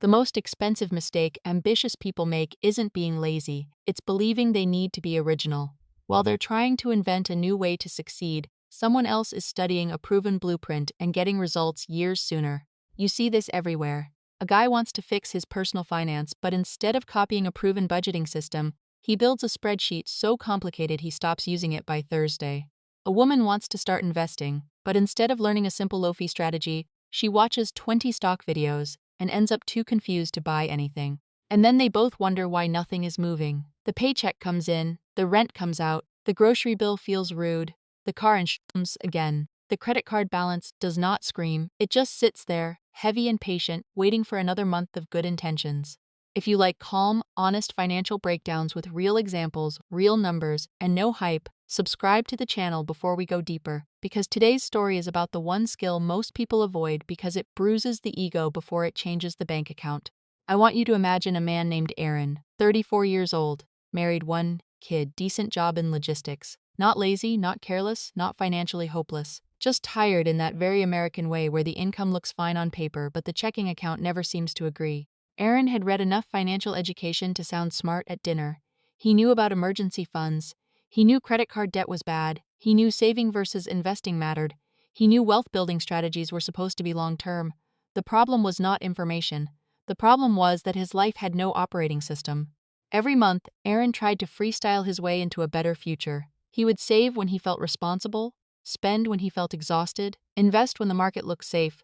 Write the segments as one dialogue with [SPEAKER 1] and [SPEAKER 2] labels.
[SPEAKER 1] The most expensive mistake ambitious people make isn't being lazy, it's believing they need to be original. While they're trying to invent a new way to succeed, someone else is studying a proven blueprint and getting results years sooner. You see this everywhere. A guy wants to fix his personal finance, but instead of copying a proven budgeting system, he builds a spreadsheet so complicated he stops using it by Thursday. A woman wants to start investing, but instead of learning a simple low-fee strategy, she watches 20 stock videos and ends up too confused to buy anything. And then they both wonder why nothing is moving. The paycheck comes in, the rent comes out, the grocery bill feels rude, the car insurance again. The credit card balance does not scream, it just sits there, heavy and patient, waiting for another month of good intentions. If you like calm, honest financial breakdowns with real examples, real numbers, and no hype, subscribe to the channel before we go deeper, because today's story is about the one skill most people avoid because it bruises the ego before it changes the bank account. I want you to imagine a man named Aaron, 34 years old, married, one kid, decent job in logistics. Not lazy, not careless, not financially hopeless. Just tired in that very American way where the income looks fine on paper but the checking account never seems to agree. Aaron had read enough financial education to sound smart at dinner. He knew about emergency funds. He knew credit card debt was bad. He knew saving versus investing mattered. He knew wealth building strategies were supposed to be long-term. The problem was not information. The problem was that his life had no operating system. Every month, Aaron tried to freestyle his way into a better future. He would save when he felt responsible, spend when he felt exhausted, invest when the market looked safe,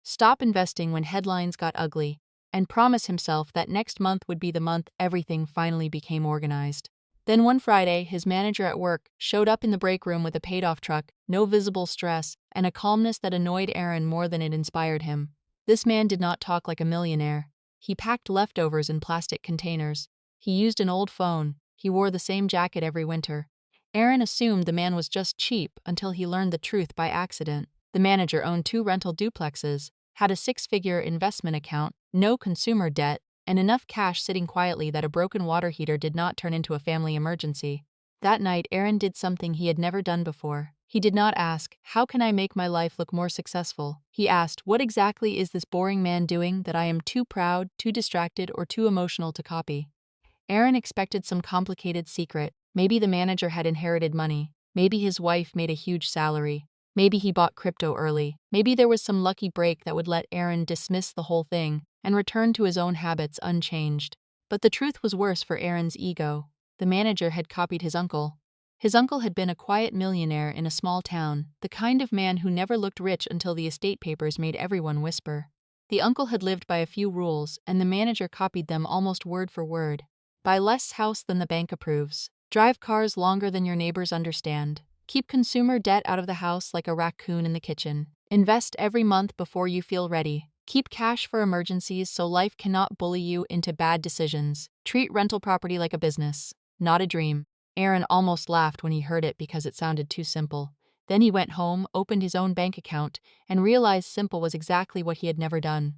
[SPEAKER 1] stop investing when headlines got ugly, and promise himself that next month would be the month everything finally became organized. Then one Friday, his manager at work showed up in the break room with a paid-off truck, no visible stress, and a calmness that annoyed Aaron more than it inspired him. This man did not talk like a millionaire. He packed leftovers in plastic containers. He used an old phone. He wore the same jacket every winter. Aaron assumed the man was just cheap until he learned the truth by accident. The manager owned 2 rental duplexes, had a 6-figure investment account, no consumer debt, and enough cash sitting quietly that a broken water heater did not turn into a family emergency. That night, Aaron did something he had never done before. He did not ask, "How can I make my life look more successful?" He asked, "What exactly is this boring man doing that I am too proud, too distracted, or too emotional to copy?" Aaron expected some complicated secret. Maybe the manager had inherited money. Maybe his wife made a huge salary. Maybe he bought crypto early. Maybe there was some lucky break that would let Aaron dismiss the whole thing and return to his own habits unchanged. But the truth was worse for Aaron's ego. The manager had copied his uncle. His uncle had been a quiet millionaire in a small town, the kind of man who never looked rich until the estate papers made everyone whisper. The uncle had lived by a few rules, and the manager copied them almost word for word. Buy less house than the bank approves. Drive cars longer than your neighbors understand. Keep consumer debt out of the house like a raccoon in the kitchen. Invest every month before you feel ready. Keep cash for emergencies so life cannot bully you into bad decisions. Treat rental property like a business, not a dream. Aaron almost laughed when he heard it because it sounded too simple. Then he went home, opened his own bank account, and realized simple was exactly what he had never done.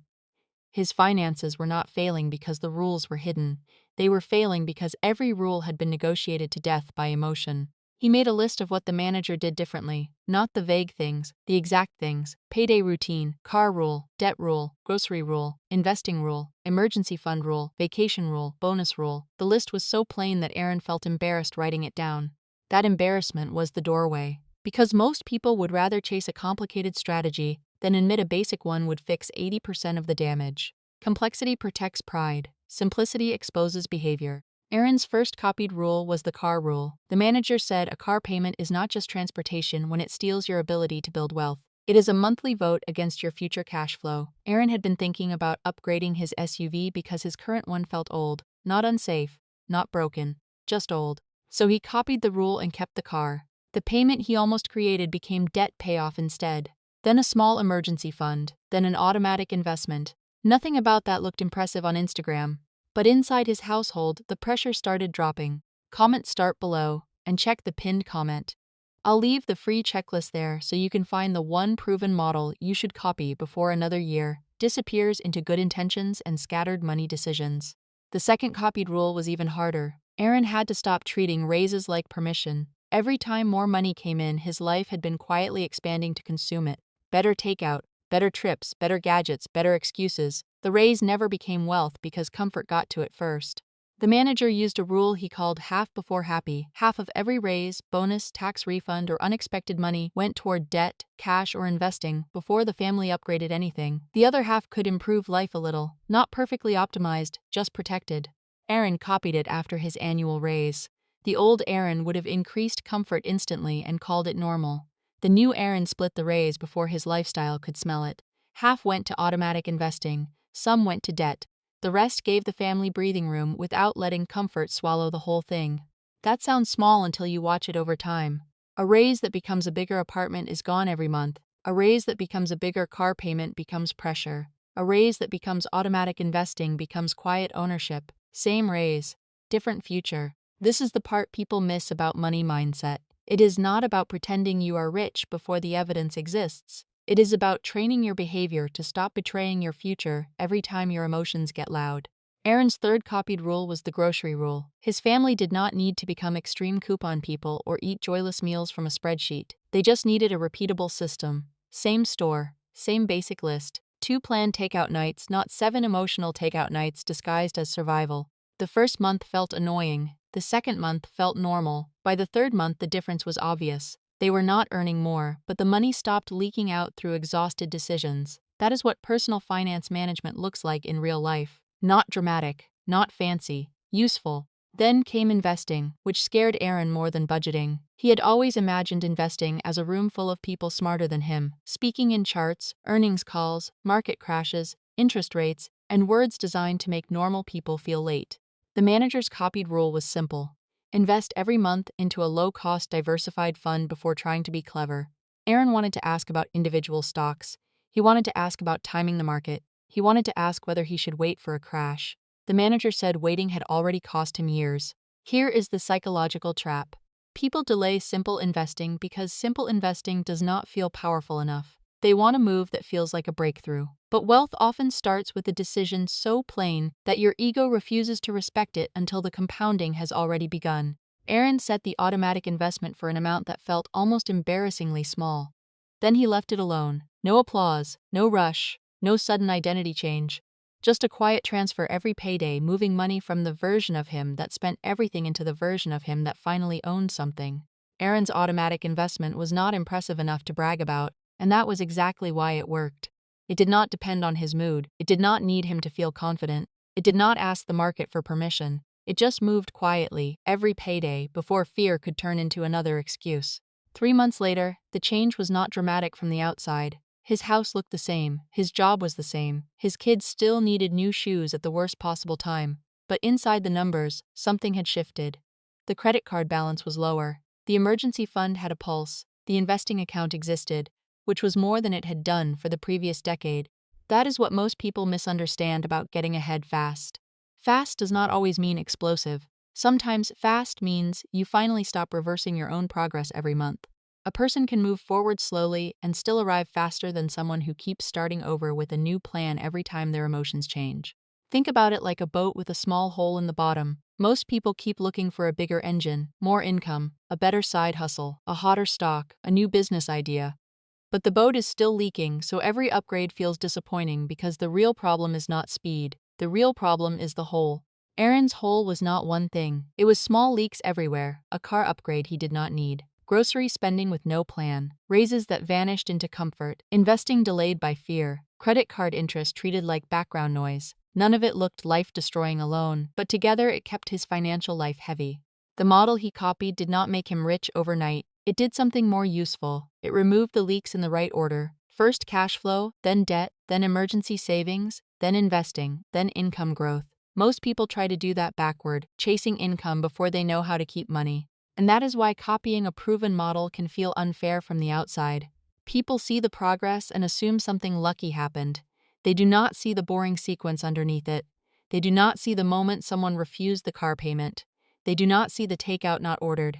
[SPEAKER 1] His finances were not failing because the rules were hidden. They were failing because every rule had been negotiated to death by emotion. He made a list of what the manager did differently, not the vague things, the exact things: payday routine, car rule, debt rule, grocery rule, investing rule, emergency fund rule, vacation rule, bonus rule. The list was so plain that Aaron felt embarrassed writing it down. That embarrassment was the doorway. Because most people would rather chase a complicated strategy than admit a basic one would fix 80% of the damage. Complexity protects pride. Simplicity exposes behavior. Aaron's first copied rule was the car rule. The manager said a car payment is not just transportation when it steals your ability to build wealth. It is a monthly vote against your future cash flow. Aaron had been thinking about upgrading his SUV because his current one felt old, not unsafe, not broken, just old. So he copied the rule and kept the car. The payment he almost created became debt payoff instead. Then a small emergency fund, then an automatic investment. Nothing about that looked impressive on Instagram. But inside his household, the pressure started dropping. Comment start below, and check the pinned comment. I'll leave the free checklist there so you can find the one proven model you should copy before another year disappears into good intentions and scattered money decisions. The second copied rule was even harder. Aaron had to stop treating raises like permission. Every time more money came in, his life had been quietly expanding to consume it. Better takeout, better trips, better gadgets, better excuses. The raise never became wealth because comfort got to it first. The manager used a rule he called half before happy. Half of every raise, bonus, tax refund, or unexpected money went toward debt, cash, or investing before the family upgraded anything. The other half could improve life a little, not perfectly optimized, just protected. Aaron copied it after his annual raise. The old Aaron would have increased comfort instantly and called it normal. The new Aaron split the raise before his lifestyle could smell it. Half went to automatic investing, some went to debt. The rest gave the family breathing room without letting comfort swallow the whole thing. That sounds small until you watch it over time. A raise that becomes a bigger apartment is gone every month. A raise that becomes a bigger car payment becomes pressure. A raise that becomes automatic investing becomes quiet ownership. Same raise, different future. This is the part people miss about money mindset. It is not about pretending you are rich before the evidence exists. It is about training your behavior to stop betraying your future every time your emotions get loud. Aaron's third copied rule was the grocery rule. His family did not need to become extreme coupon people or eat joyless meals from a spreadsheet. They just needed a repeatable system. Same store, same basic list, 2 planned takeout nights, not 7 emotional takeout nights disguised as survival. The first month felt annoying. The second month felt normal. By the third month, the difference was obvious. They were not earning more, but the money stopped leaking out through exhausted decisions. That is what personal finance management looks like in real life. Not dramatic, not fancy, useful. Then came investing, which scared Aaron more than budgeting. He had always imagined investing as a room full of people smarter than him, speaking in charts, earnings calls, market crashes, interest rates, and words designed to make normal people feel late. The manager's copied rule was simple. Invest every month into a low-cost diversified fund before trying to be clever. Aaron wanted to ask about individual stocks. He wanted to ask about timing the market. He wanted to ask whether he should wait for a crash. The manager said waiting had already cost him years. Here is the psychological trap. People delay simple investing because simple investing does not feel powerful enough. They want a move that feels like a breakthrough. But wealth often starts with a decision so plain that your ego refuses to respect it until the compounding has already begun. Aaron set the automatic investment for an amount that felt almost embarrassingly small. Then he left it alone. No applause, no rush, no sudden identity change. Just a quiet transfer every payday, moving money from the version of him that spent everything into the version of him that finally owned something. Aaron's automatic investment was not impressive enough to brag about, and that was exactly why it worked. It did not depend on his mood. It did not need him to feel confident. It did not ask the market for permission. It just moved quietly, every payday, before fear could turn into another excuse. 3 months later, the change was not dramatic from the outside. His house looked the same, his job was the same, his kids still needed new shoes at the worst possible time. But inside the numbers, something had shifted. The credit card balance was lower. The emergency fund had a pulse. The investing account existed, which was more than it had done for the previous decade. That is what most people misunderstand about getting ahead fast. Fast does not always mean explosive. Sometimes fast means you finally stop reversing your own progress every month. A person can move forward slowly and still arrive faster than someone who keeps starting over with a new plan every time their emotions change. Think about it like a boat with a small hole in the bottom. Most people keep looking for a bigger engine, more income, a better side hustle, a hotter stock, a new business idea. But the boat is still leaking, so every upgrade feels disappointing because the real problem is not speed. The real problem is the hole. Aaron's hole was not one thing. It was small leaks everywhere, a car upgrade he did not need, grocery spending with no plan, raises that vanished into comfort, investing delayed by fear, credit card interest treated like background noise. None of it looked life-destroying alone, but together it kept his financial life heavy. The model he copied did not make him rich overnight. It did something more useful. It removed the leaks in the right order. First cash flow, then debt, then emergency savings, then investing, then income growth. Most people try to do that backward, chasing income before they know how to keep money. And that is why copying a proven model can feel unfair from the outside. People see the progress and assume something lucky happened. They do not see the boring sequence underneath it. They do not see the moment someone refused the car payment. They do not see the takeout not ordered.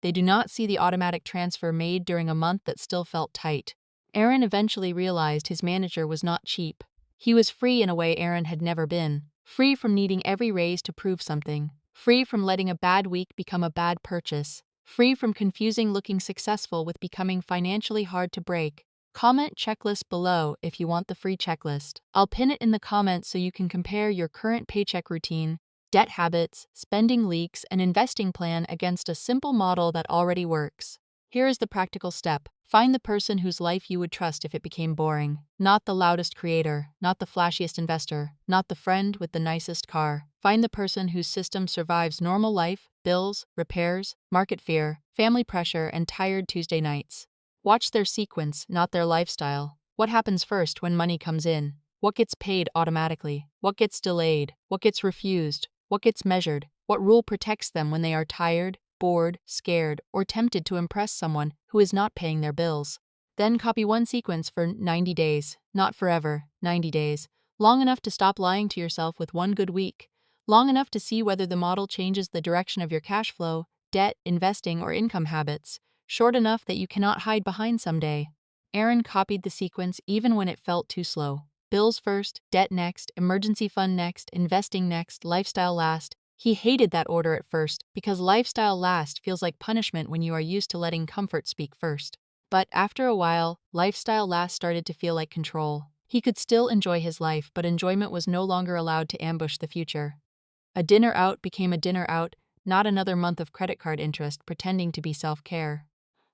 [SPEAKER 1] They do not see the automatic transfer made during a month that still felt tight. Aaron eventually realized his manager was not cheap. He was free in a way Aaron had never been. Free from needing every raise to prove something. Free from letting a bad week become a bad purchase. Free from confusing looking successful with becoming financially hard to break. Comment checklist below if you want the free checklist. I'll pin it in the comments so you can compare your current paycheck routine, debt habits, spending leaks, and investing plan against a simple model that already works. Here is the practical step. Find the person whose life you would trust if it became boring. Not the loudest creator, not the flashiest investor, not the friend with the nicest car. Find the person whose system survives normal life, bills, repairs, market fear, family pressure, and tired Tuesday nights. Watch their sequence, not their lifestyle. What happens first when money comes in? What gets paid automatically? What gets delayed? What gets refused? What gets measured? What rule protects them when they are tired, bored, scared, or tempted to impress someone who is not paying their bills? Then copy one sequence for 90 days, not forever, 90 days, long enough to stop lying to yourself with one good week, long enough to see whether the model changes the direction of your cash flow, debt, investing, or income habits, short enough that you cannot hide behind someday. Aaron copied the sequence even when it felt too slow. Bills first, debt next, emergency fund next, investing next, lifestyle last. He hated that order at first because lifestyle last feels like punishment when you are used to letting comfort speak first. But after a while, lifestyle last started to feel like control. He could still enjoy his life, but enjoyment was no longer allowed to ambush the future. A dinner out became a dinner out, not another month of credit card interest pretending to be self-care.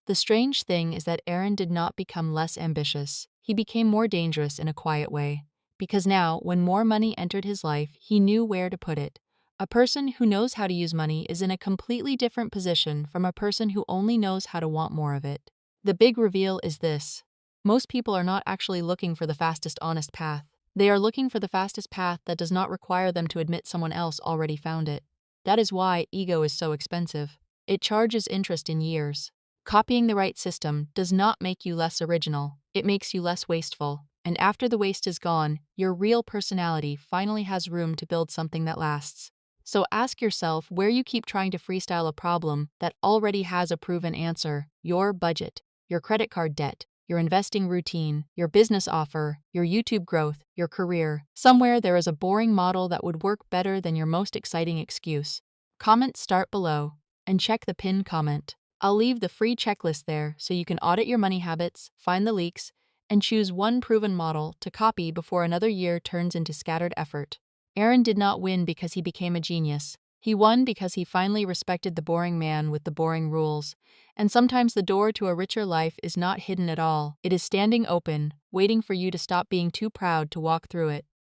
[SPEAKER 1] The strange thing is that Aaron did not become less ambitious. He became more dangerous in a quiet way. Because now, when more money entered his life, he knew where to put it. A person who knows how to use money is in a completely different position from a person who only knows how to want more of it. The big reveal is this. Most people are not actually looking for the fastest honest path. They are looking for the fastest path that does not require them to admit someone else already found it. That is why ego is so expensive. It charges interest in years. Copying the right system does not make you less original, it makes you less wasteful. And after the waste is gone, your real personality finally has room to build something that lasts. So ask yourself where you keep trying to freestyle a problem that already has a proven answer: your budget, your credit card debt, your investing routine, your business offer, your YouTube growth, your career. Somewhere there is a boring model that would work better than your most exciting excuse. Comment start below and check the pinned comment. I'll leave the free checklist there so you can audit your money habits, find the leaks, and choose one proven model to copy before another year turns into scattered effort. Aaron did not win because he became a genius. He won because he finally respected the boring man with the boring rules. And sometimes the door to a richer life is not hidden at all. It is standing open, waiting for you to stop being too proud to walk through it.